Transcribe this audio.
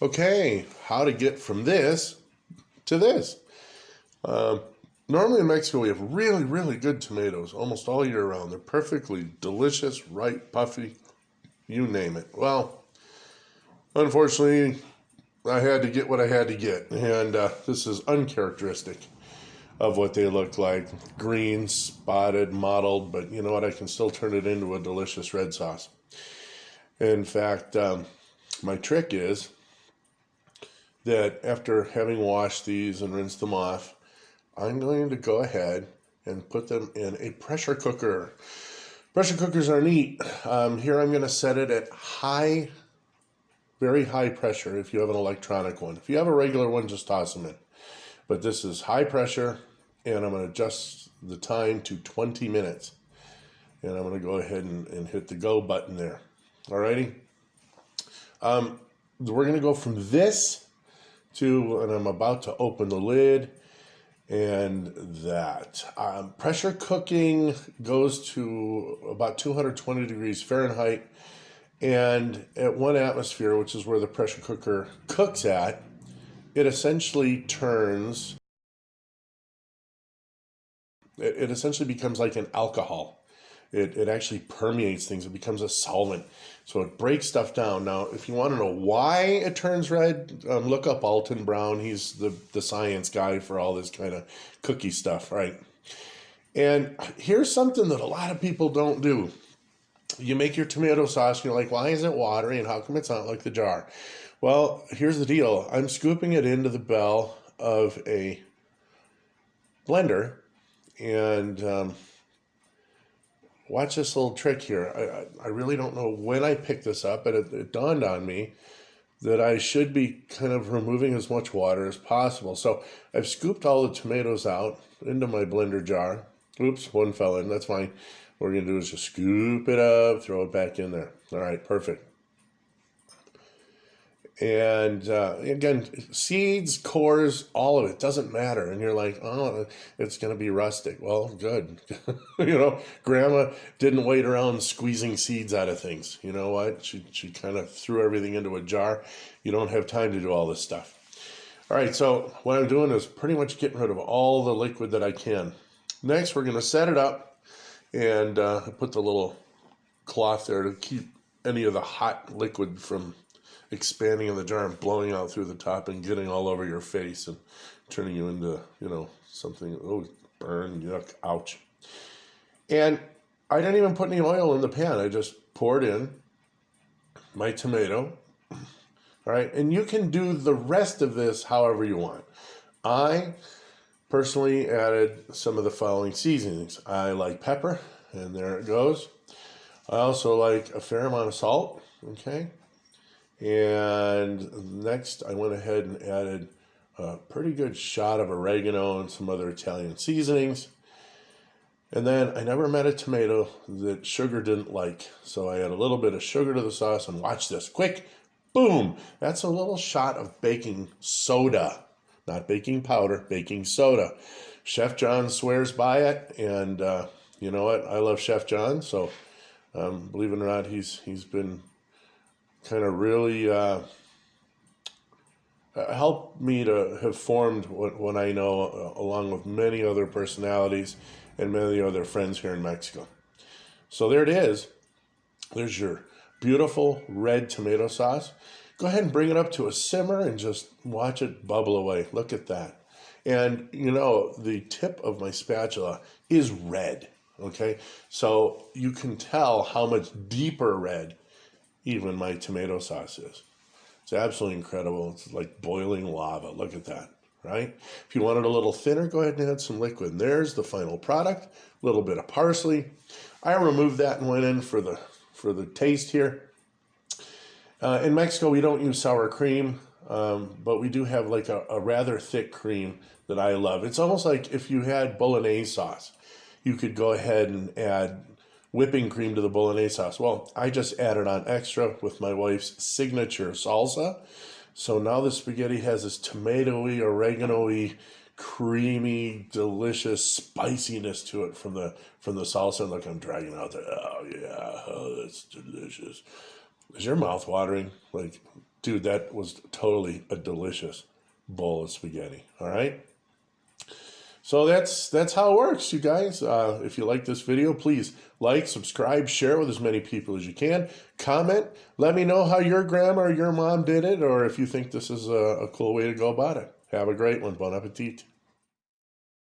Okay, how to get from this to this. Normally in Mexico, we have really, really good tomatoes almost all year round. They're perfectly delicious, ripe, puffy, you name it. Well, unfortunately, I had to get what I had to get. And this is uncharacteristic of what they look like. Green, spotted, mottled, but you know what? I can still turn it into a delicious red sauce. In fact, my trick is that after having washed these and rinsed them off, I'm going to go ahead and put them in a pressure cooker. Pressure cookers are neat. Here I'm going to set it at high, very high pressure if you have an electronic one. If you have a regular one, just toss them in. But this is high pressure, and I'm going to adjust the time to 20 minutes. And I'm going to go ahead and hit the go button there. Alrighty. We're going to go from this to, and I'm about to open the lid, and that. Pressure cooking goes to about 220 degrees Fahrenheit, and at 1 atmosphere, which is where the pressure cooker cooks at, it essentially turns, it essentially becomes like an alcohol. It actually permeates things. It becomes a solvent. So it breaks stuff down. Now, if you want to know why it turns red, look up Alton Brown. He's the science guy for all this kind of cookie stuff, right? And here's something that a lot of people don't do. You make your tomato sauce, and you're like, why is it watery, and how come it's not like the jar? Well, here's the deal. I'm scooping it into the bell of a blender, and watch this little trick here. I really don't know when I picked this up, but it dawned on me that I should be kind of removing as much water as possible. So I've scooped all the tomatoes out into my blender jar. Oops, one fell in. That's fine. What we're going to do is just scoop it up, throw it back in there. All right, perfect. And again, seeds, cores, all of it doesn't matter. And you're like, oh, it's going to be rustic. Well, good. Grandma didn't wait around squeezing seeds out of things. You know what? She kind of threw everything into a jar. You don't have time to do all this stuff. All right, so what I'm doing is pretty much getting rid of all the liquid that I can. Next, we're going to set it up and put the little cloth there to keep any of the hot liquid from expanding in the jar and blowing out through the top and getting all over your face and turning you into, something, oh, burn, yuck, ouch. And I didn't even put any oil in the pan. I just poured in my tomato. All right, and you can do the rest of this however you want. I personally added some of the following seasonings. I like pepper, and there it goes. I also like a fair amount of salt, okay? And next, I went ahead and added a pretty good shot of oregano and some other Italian seasonings. And then I never met a tomato that sugar didn't like. So I add a little bit of sugar to the sauce, and watch this. Quick, boom. That's a little shot of baking soda. Not baking powder, baking soda. Chef John swears by it. And you know what? I love Chef John. So believe it or not, he's been kind of really helped me to have formed what I know, along with many other personalities and many other friends here in Mexico. So there it is. There's your beautiful red tomato sauce. Go ahead and bring it up to a simmer and just watch it bubble away. Look at that. And, the tip of my spatula is red, okay? So you can tell how much deeper red even my tomato sauce is. It's absolutely incredible. It's like boiling lava. Look at that, right? If you want it a little thinner, go ahead and add some liquid. And there's the final product. A little bit of parsley. I removed that and went in for the taste here. In Mexico, we don't use sour cream, but we do have like a rather thick cream that I love. It's almost like if you had bolognese sauce, you could go ahead and add whipping cream to the bolognese sauce. Well, I just added on extra with my wife's signature salsa. So now the spaghetti has this tomatoey, oregano-y, creamy, delicious spiciness to it from the salsa. And look, I'm dragging out there. Oh yeah, oh, that's delicious. Is your mouth watering? Like, Dude, that was totally a delicious bowl of spaghetti. All right. So that's how it works, you guys. If you like this video, please like, subscribe, share with as many people as you can. Comment. Let me know how your grandma or your mom did it, or if you think this is a cool way to go about it. Have a great one. Bon appetit.